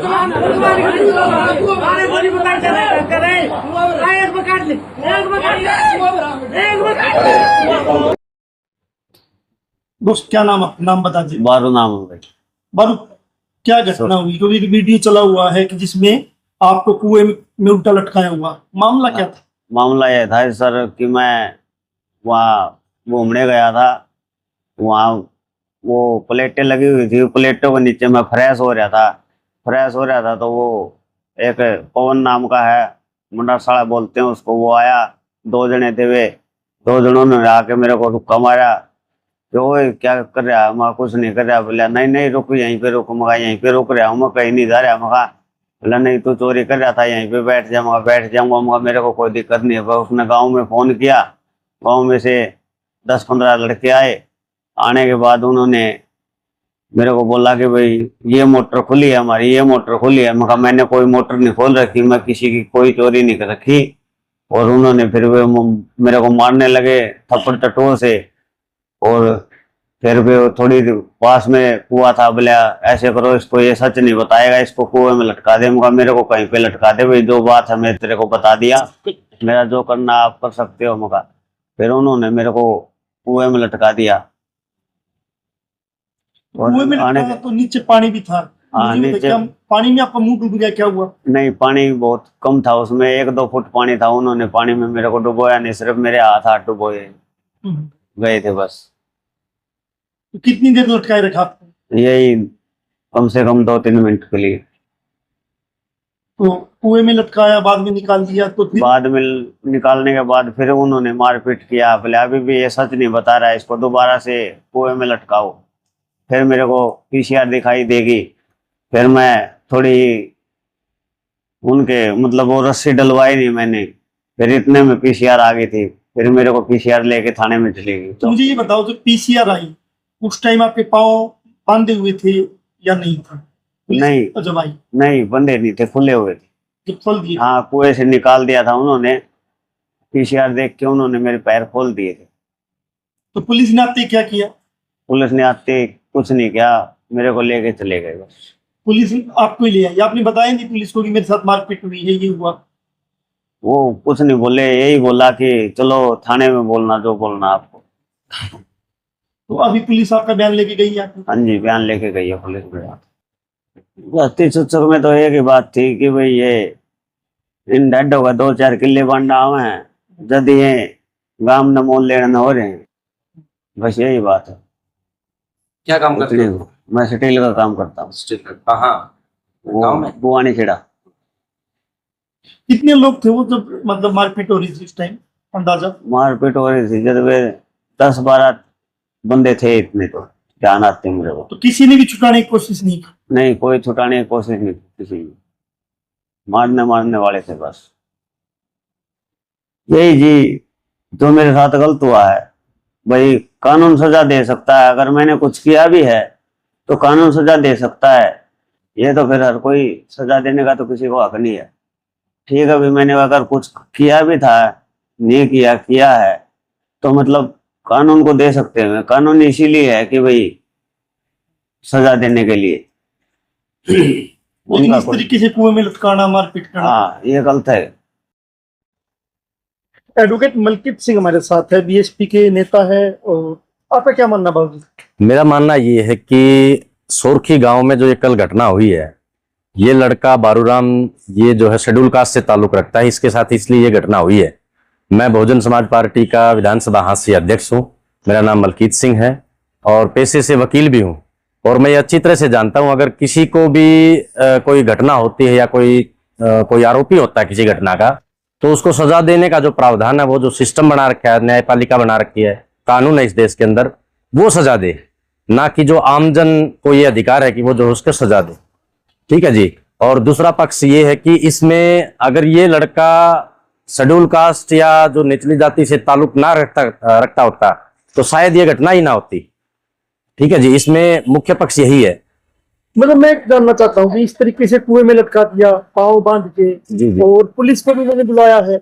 दोस्त क्या नाम बता दीजिए। बारू नाम है भाई। बारू, क्या घटना हुई? क्योंकि एक वीडियो चला हुआ है कि जिसमें आपको कुएं में उल्टा लटकाया हुआ, मामला क्या था? मामला यह था सर कि मैं वहाँ घूमने गया था। वहाँ वो प्लेटें लगी हुई थी, प्लेटों के नीचे मैं फ्रेश हो रहा था तो वो एक पवन नाम का है, मुंडा साला बोलते हैं उसको, वो आया। 2 जने थे, वे 2 जनों ने आके मेरे को रुक्का मारा। जो क्या कर रहा है? मैं कुछ नहीं कर रहा। बोला नहीं नहीं रुक, यहीं पे रुक। मगा यहीं पे रुक रहा हूँ, मैं कहीं नहीं जा रहा। मगा बोला नहीं तू चोरी कर रहा था, यहीं पे बैठ जा। मगा बैठ जाऊंगा। मगा मेरे को कोई दिक्कत नहीं है। उसने गाँव में फोन किया, गाँव में से 10-15 लड़के आए। आने के बाद उन्होंने मेरे को बोला कि भाई ये मोटर खुली है हमारी, ये मोटर खुली है। मगर मैंने कोई मोटर नहीं खोल रखी, मैं किसी की कोई चोरी नहीं कर रखी। और उन्होंने फिर वे मेरे को मारने लगे थप्पड़ टटोल से। और फिर वे थोड़ी पास में कुआं था, बोला ऐसे करो, इसको ये सच नहीं बताएगा, इसको कुएं में लटका दे। मगर मेरे को कहीं पे लटका दे भाई, जो बात है मैं तेरे को बता दिया, मेरा जो करना आप कर सकते हो। मगर फिर उन्होंने मेरे को कुएं में लटका दिया। कुएं में लटकाया तो नीचे पानी भी था? हाँ, नीचे पानी में आपका मुंह डूब गया, क्या हुआ? नहीं, पानी बहुत कम था उसमें, 1-2 फुट पानी था। उन्होंने पानी में मेरे को डुबोया नहीं, सिर्फ मेरे हाथ डुबोए गए थे बस। तो कितनी देर लटकाए रखा आपको? यही कम से कम 2-3 मिनट के लिए। तो कुएं में लटकाया, बाद में निकाल दिया? तो बाद में निकालने के बाद फिर उन्होंने मारपीट किया। बोले अभी भी ये सच नहीं बता रहा है, इसको दोबारा से कुएं में लटकाओ। फिर मेरे को पीसीआर दिखाई देगी। फिर मैं थोड़ी उनके मतलब वो रस्सी डलवाई नहीं मैंने, फिर इतने में पीसीआर आ गई थी। फिर मेरे को पीसीआर लेके थाने में चली गई। तो मुझे ये बताओ, जो पीसीआर आई उस टाइम आपके पाँव बांधे हुए थे या नहीं था? नहीं, जब आई नहीं बंधे नहीं थे, खुले हुए थे। जब खोल दिए? हाँ, कुएं से निकाल दिया था उन्होंने। पीसीआर देख के उन्होंने मेरे पैर खोल दिए थे। तो पुलिस ने आते क्या किया? पुलिस ने आते कुछ नहीं किया, मेरे को लेके चले गए बस। पुलिस आपको ही ले आई? आपने बताया नहीं पुलिस को कि मेरे साथ मारपीट हुई है, ये हुआ? वो कुछ नहीं बोले, यही बोला कि चलो थाने में बोलना जो बोलना आपको। तो अभी पुलिस आपका बयान लेके गई है? हाँ जी, बयान लेके गई है पुलिस में। बस्ती सूचक में तो एक ही बात थी कि भाई ये इन डड्डों का 2-4 किले बांटा हुए हैं, यदि ये गांव न मोल लेना हो रहे हैं, बस यही बात है। क्या काम करते हो? मैं स्टील का काम करता हूँ। स्टील का? कहाँ? गाँव में? बुआनी खेड़ा। कितने लोग थे वो जब मतलब मारपीट हो रही थी उस टाइम, अंदाजा? मारपीट हो रही थी जब वे 10-12 बंदे थे, इतने तो ध्यान आते मेरे को। तो किसी ने भी छुटाने की कोशिश नहीं की? नहीं, कोई छुटाने की कोशिश नहीं की किसी ने। मारने वाले थे बस। यही जी जो मेरे साथ गलत हुआ है, भाई कानून सजा दे सकता है। अगर मैंने कुछ किया भी है तो कानून सजा दे सकता है। ये तो फिर हर कोई सजा देने का तो किसी को हक नहीं है। ठीक है, अभी मैंने अगर कुछ किया भी था, नहीं किया है तो मतलब कानून को दे सकते हैं। कानून इसीलिए है कि भाई सजा देने के लिए। इस तरीके से कुएं में लटकाना, मारपीट करना, हाँ, ये गलत है। एडवोकेट मलकीत सिंह हमारे साथ है, बीएसपी के नेता है। और आपका क्या मानना बाबू? मेरा मानना ये है कि सोरखी गांव में जो ये कल घटना हुई है, ये लड़का बारूराम ये जो है शेड्यूल कास्ट से ताल्लुक रखता है, इसके साथ इसलिए ये घटना हुई है। मैं बहुजन समाज पार्टी का विधानसभा हास्य अध्यक्ष हूँ। मेरा नाम मलकीत सिंह है और पेशे से वकील भी हूँ। और मैं अच्छी तरह से जानता हूँ अगर किसी को भी कोई घटना होती है या कोई आरोपी होता है किसी घटना का, तो उसको सजा देने का जो प्रावधान है, वो जो सिस्टम बना रखा है, न्यायपालिका बना रखी है, कानून है इस देश के अंदर, वो सजा दे, ना कि जो आमजन को ये अधिकार है कि वो जो उसको सजा दे। ठीक है जी। और दूसरा पक्ष ये है कि इसमें अगर ये लड़का शेड्यूल कास्ट या जो निचली जाति से ताल्लुक ना रखता होता तो शायद ये घटना ही ना होती। ठीक है जी, इसमें मुख्य पक्ष यही है। मतलब मैं जानना चाहता हूँ कि इस तरीके से कुएं में लटका दिया, पाँव बांध के, जी। और पुलिस को भी उन्होंने बुलाया है।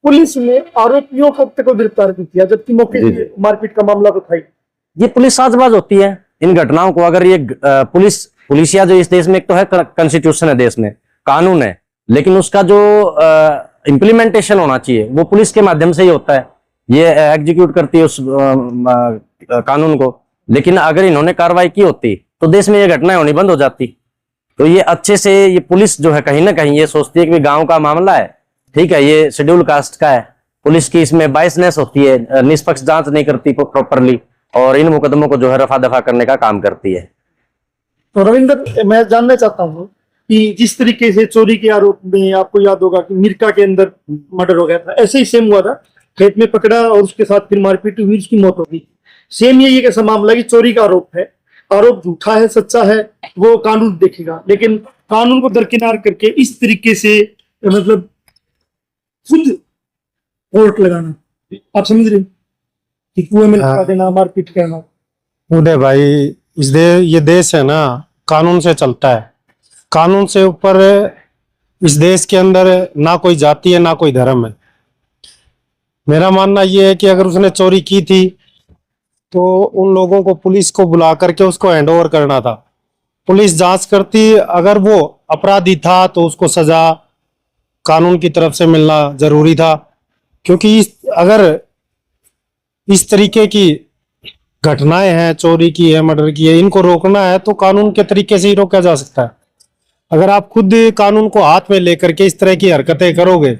पुलिस ने आरोपियों को अब तक गिरफ्तार नहीं किया, जबकि मौके पे मारपीट का मामला तो था ही। ये पुलिस साजबाज होती है इन घटनाओं को। अगर ये पुलिस पुलिसिया जो इस देश में, एक तो है कॉन्स्टिट्यूशन है देश में, कानून है, लेकिन उसका जो इम्प्लीमेंटेशन होना चाहिए वो पुलिस के माध्यम से ही होता है। ये एग्जीक्यूट करती है उस कानून को। लेकिन अगर इन्होंने कार्रवाई की होती तो देश में ये घटनाएं होनी बंद हो जाती। तो ये अच्छे से, ये पुलिस जो है कहीं ना कहीं ये सोचती है कि गांव का मामला है, ठीक है, ये शेड्यूल कास्ट का है, पुलिस की इसमें बायसनेस होती है, निष्पक्ष जांच नहीं करती प्रॉपरली, और इन मुकदमों को जो है रफा दफा करने का काम करती है। तो रविंद्र, मैं जानना चाहता हूँ कि जिस तरीके से चोरी के आरोप में आपको याद होगा कि मिर्का के अंदर मर्डर हो गया था, ऐसे ही सेम हुआ था, खेत में पकड़ा और उसके साथ फिर मारपीट हुई, उसकी मौत हो गई। सेम ये कैसा मामला कि चोरी का आरोप है, आरोप झूठा है सच्चा है वो कानून देखेगा, लेकिन कानून को दरकिनार करके इस तरीके से मतलब खुद कोर्ट लगाना, आप समझ रहे कि कुएं में लटका देना, मारपीट करना। उदय भाई, ये देश है ना, कानून से चलता है। कानून से ऊपर इस देश के अंदर ना कोई जाति है ना कोई धर्म है। मेरा मानना ये है कि अगर उसने चोरी की थी तो उन लोगों को, पुलिस को बुला करके उसको हैंडओवर करना था। पुलिस जांच करती, अगर वो अपराधी था तो उसको सजा कानून की तरफ से मिलना जरूरी था। क्योंकि अगर इस तरीके की घटनाएं हैं, चोरी की है, मर्डर की है, इनको रोकना है तो कानून के तरीके से ही रोका जा सकता है। अगर आप खुद कानून को हाथ में लेकर के इस तरह की हरकतें करोगे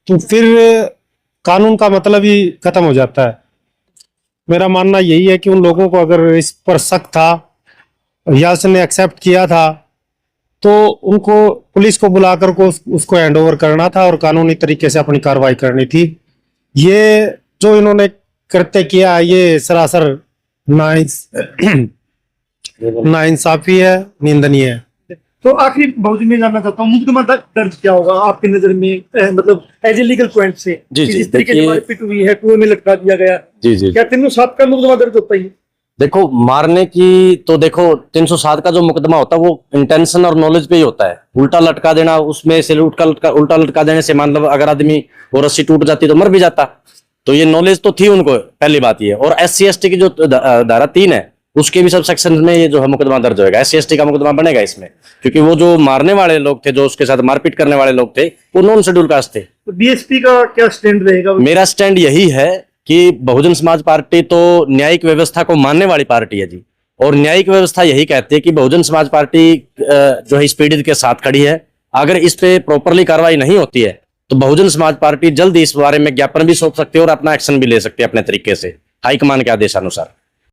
तो फिर कानून का मतलब ही खत्म हो जाता है। मेरा मानना यही है कि उन लोगों को अगर इस पर शक था या उसने एक्सेप्ट किया था तो उनको, पुलिस को बुलाकर को उसको हैंडओवर करना था और कानूनी तरीके से अपनी कार्रवाई करनी थी। ये जो इन्होंने कृत्य किया, ये सरासर नाइंसाफी है, निंदनीय है। तो आखिरी बहुत में जानना चाहता हूँ, मुकदमा दर्ज क्या होगा आपकी नजर में, मतलब एज ए लीगल पॉइंट से? जी, जी, जिस तरीके से देखिए- मारपीट हुई है, कुएं में लटका दिया गया, जी जी, क्या 307 का मुकदमा दर्ज होता है? देखो मारने की तो देखो 307 का जो मुकदमा होता है वो इंटेंशन और नॉलेज पे ही होता है। उल्टा लटका देना, उसमें से उल्टा लटका देने से मतलब अगर आदमी वो रस्सी टूट जाती तो मर भी जाता। तो ये नॉलेज तो थी उनको, पहली बात ये। और SC/ST की जो धारा 3 है उसके भी सब सेक्शन में ये जो है मुकदमा दर्ज होगा। SC/ST का मुकदमा बनेगा इसमें, क्योंकि वो जो मारने वाले लोग थे, जो उसके साथ मारपीट करने वाले लोग थे, वो नॉन शेड्यूल कास्ट थे। तो BSP का क्या स्टैंड रहेगा? मेरा स्टैंड यही है कि बहुजन समाज पार्टी तो न्यायिक व्यवस्था को मानने वाली पार्टी है जी, और न्यायिक व्यवस्था यही कहती है कि बहुजन समाज पार्टी जो है इस पीड़ित के साथ खड़ी है। अगर इस पे प्रॉपरली कार्रवाई नहीं होती है तो बहुजन समाज पार्टी जल्द इस बारे में ज्ञापन भी सौंप सकती है और अपना एक्शन भी ले सकती है अपने तरीके से, हाईकमान के आदेशानुसार।